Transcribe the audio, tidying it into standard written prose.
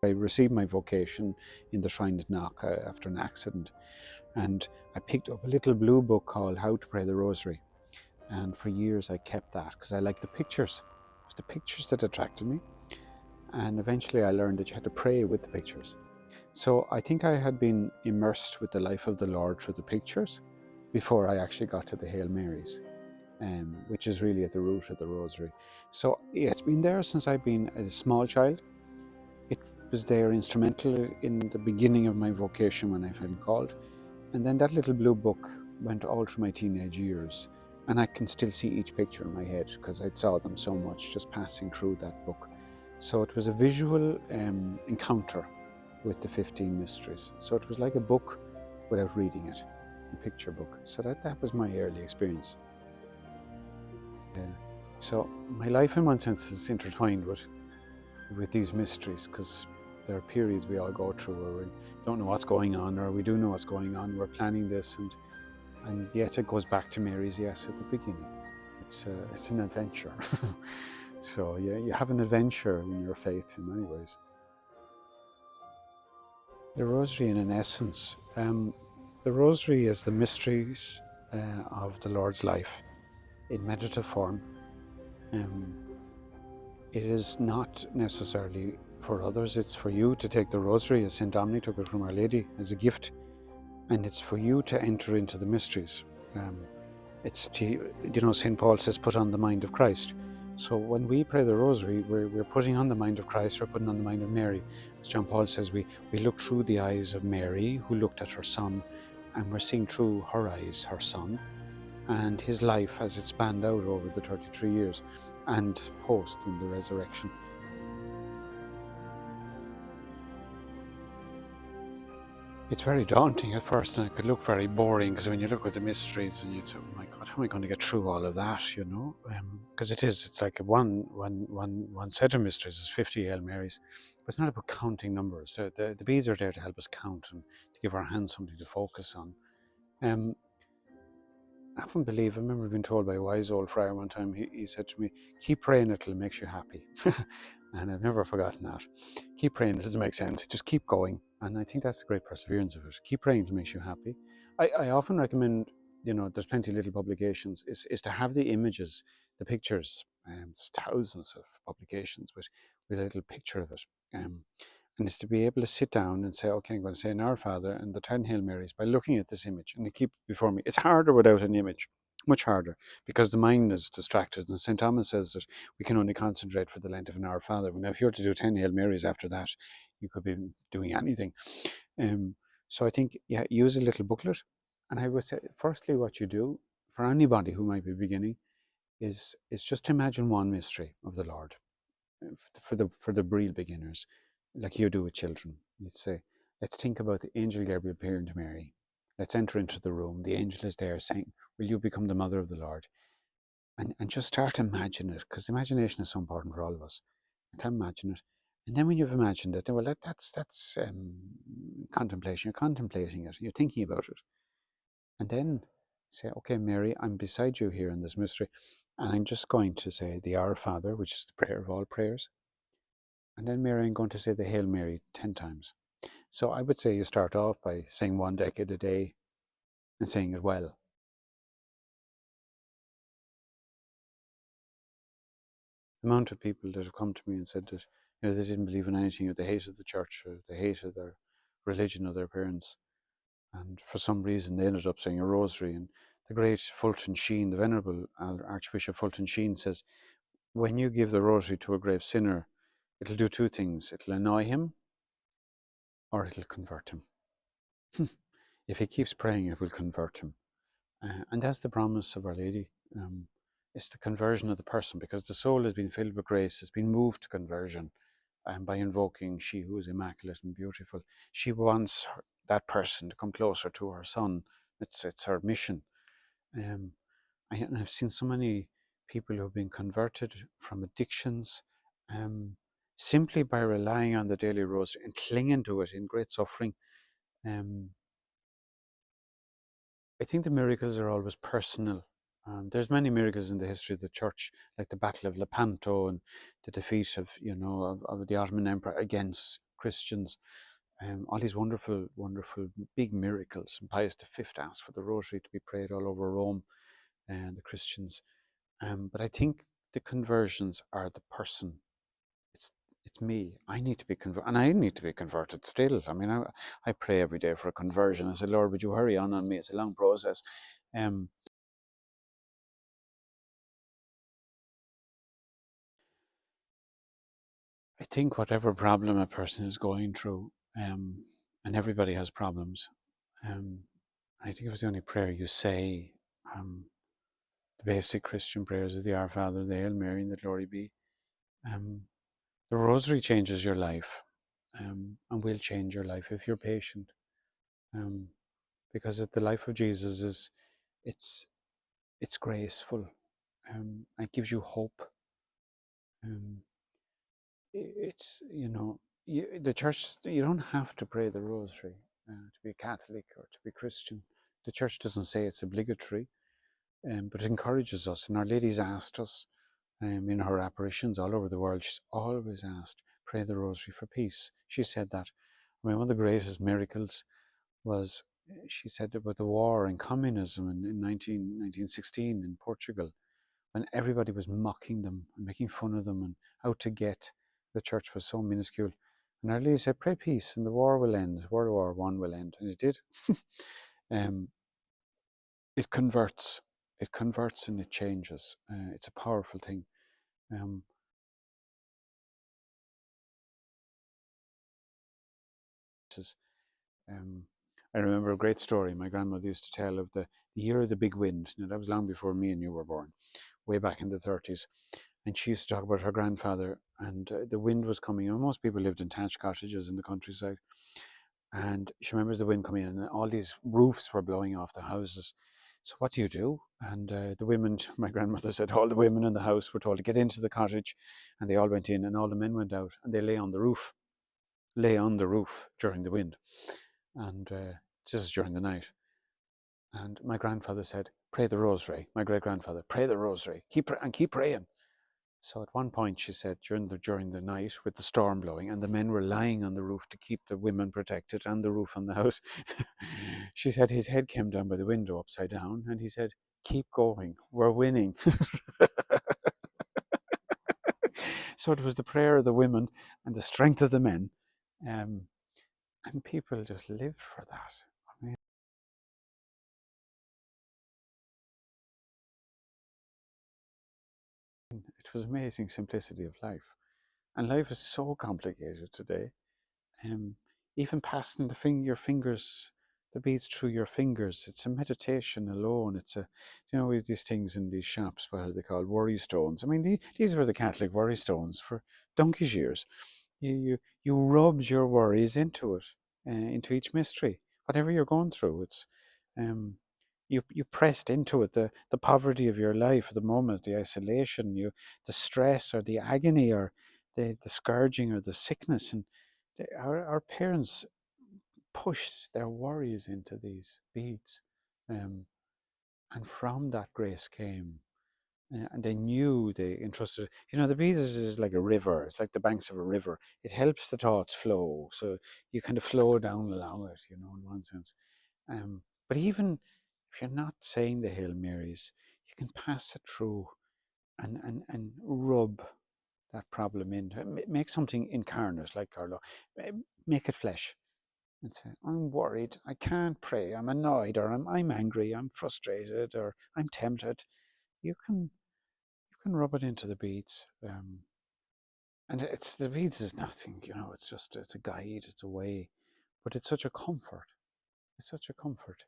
I received my vocation in the Shrine at Knock after an accident, and I picked up a little blue book called How to Pray the Rosary, and for years I kept that because I liked the pictures. It was the pictures that attracted me, and eventually I learned that you had to pray with the pictures. So I think I had been immersed with the life of the Lord through the pictures before I actually got to the Hail Marys, which is really at the root of the Rosary. So yeah, it's been there since I've been a small child. It was there instrumental in the beginning of my vocation when I felt called. And then that little blue book went all through my teenage years. And I can still see each picture in my head because I saw them so much just passing through that book. So it was a visual encounter with the 15 mysteries. So it was like a book without reading it, a picture book. So that was my early experience. So my life in one sense is intertwined with these mysteries, because there are periods we all go through where we don't know what's going on, or we do know what's going on, we're planning this, and yet it goes back to Mary's yes at the beginning. It's an adventure. So yeah, you have an adventure in your faith in many ways. The Rosary in essence, the Rosary is the mysteries of the Lord's life in meditative form. It is not necessarily for others, it's for you to take the Rosary as St. Dominic took it from Our Lady as a gift, and it's for you to enter into the mysteries. It's to, St. Paul says, put on the mind of Christ. So when we pray the Rosary, we're putting on the mind of Christ, we're putting on the mind of Mary. As John Paul says, we look through the eyes of Mary, who looked at her son, and we're seeing through her eyes her son, and his life as it spanned out over the 33 years and post in the resurrection. It's very daunting at first, and it could look very boring, because when you look at the mysteries and you say, oh my God, how am I going to get through all of that, because it's like one set of mysteries is 50 Hail Marys, but it's not about counting numbers. The beads are there to help us count and to give our hands something to focus on. I often believe, I remember being told by a wise old friar one time, he said to me, keep praying until it makes you happy. And I've never forgotten that. Keep praying, it doesn't make sense, just keep going. And I think that's the great perseverance of it. Keep praying until it makes you happy. I often recommend, there's plenty of little publications, is to have the images, the pictures, it's thousands of publications with a little picture of it. And it's to be able to sit down and say, okay, I'm going to say an Our Father and the 10 Hail Marys by looking at this image, and to keep it before me. It's harder without an image, much harder, because the mind is distracted. And St. Thomas says that we can only concentrate for the length of an Our Father. Now, if you're to do 10 Hail Marys after that, you could be doing anything. So I think, yeah, use a little booklet. And I would say, firstly, what you do for anybody who might be beginning is just imagine one mystery of the Lord for the real beginners, like you do with children. You'd say, let's think about the angel Gabriel appearing to Mary. Let's enter into the room. The angel is there saying, will you become the mother of the Lord? And just start to imagine it, because imagination is so important for all of us. And imagine it. And then when you've imagined it, well, that's contemplation. You're contemplating it. You're thinking about it. And then say, okay, Mary, I'm beside you here in this mystery. And I'm just going to say the Our Father, which is the prayer of all prayers. And then Mary, I'm going to say the Hail Mary 10 times. So I would say you start off by saying one decade a day and saying it well. The amount of people that have come to me and said that they didn't believe in anything, or they hated the church, or they hated their religion or their parents. And for some reason they ended up saying a rosary. And the great Fulton Sheen, the Venerable Archbishop Fulton Sheen, says, when you give the rosary to a grave sinner, it'll do two things. It'll annoy him, or it'll convert him. If he keeps praying, it will convert him. And that's the promise of Our Lady. It's the conversion of the person, because the soul has been filled with grace, has been moved to conversion by invoking she who is immaculate and beautiful. She wants that person to come closer to her son. It's her mission. I've seen so many people who have been converted from addictions simply by relying on the daily rosary and clinging to it in great suffering. I think the miracles are always personal. There's many miracles in the history of the church, like the Battle of Lepanto and the defeat of the Ottoman Empire against Christians, all these wonderful, wonderful big miracles. And Pius V asked for the Rosary to be prayed all over Rome and the Christians. But I think the conversions are the person. It's me. I need to be converted, and I need to be converted still. I mean, I pray every day for a conversion. I say, Lord, would you hurry on me? It's a long process. Um, I think whatever problem a person is going through, and everybody has problems, I think it was the only prayer you say, the basic Christian prayers of the Our Father, the Hail Mary, and the Glory Be. The Rosary changes your life, and will change your life if you're patient, because the life of Jesus is, it's it's graceful, it gives you hope. Um, it's, the church, you don't have to pray the Rosary to be Catholic or to be Christian. The church doesn't say it's obligatory, but it encourages us. And Our Lady's asked us in her apparitions all over the world, she's always asked, pray the Rosary for peace. She said that. I mean, one of the greatest miracles was, she said about the war and communism in 1916 in Portugal, when everybody was mocking them and making fun of them and out to get. The church was so minuscule. And Our Lady said, pray peace and the war will end. World War One will end. And it did. um, it converts. It converts and it changes. It's a powerful thing. Um, um, I remember a great story my grandmother used to tell of the year of the big wind. Now, that was long before me and you were born, way back in the 30s. And she used to talk about her grandfather, and the wind was coming. And most people lived in thatched cottages in the countryside. And she remembers the wind coming in, and all these roofs were blowing off the houses. So what do you do? And the women, my grandmother said, all the women in the house were told to get into the cottage, and they all went in, and all the men went out, and they lay on the roof during the wind, and this is during the night. And my grandfather said, pray the Rosary. My great grandfather, pray the Rosary. Keep praying. So at one point, she said, during the night with the storm blowing, and the men were lying on the roof to keep the women protected and the roof on the house, she said his head came down by the window upside down, and he said, keep going, we're winning. So it was the prayer of the women and the strength of the men, and people just lived for that. I mean, it was amazing simplicity of life. And life is so complicated today. Um, Even passing your fingers, the beads through your fingers, it's a meditation alone. It's we have these things in these shops, what are they called? Worry stones. I mean, these were the Catholic worry stones for donkey's years. You rubbed your worries into it, into each mystery. Whatever you're going through, um, you pressed into it the poverty of your life at the moment, the isolation, the stress or the agony or the scourging or the sickness, and our parents pushed their worries into these beads, um, and from that grace came. And they knew they entrusted. The beads is like a river. It's like the banks of a river. It helps the thoughts flow, so you kind of flow down along it. In one sense. But even if you're not saying the Hail Marys, you can pass it through and rub that problem in. Make something incarnate, like Carlo. Make it flesh and say, I'm worried, I can't pray, I'm annoyed, or I'm angry, I'm frustrated, or I'm tempted. You can rub it into the beads. And the beads is nothing, it's a guide, it's a way. But it's such a comfort. It's such a comfort.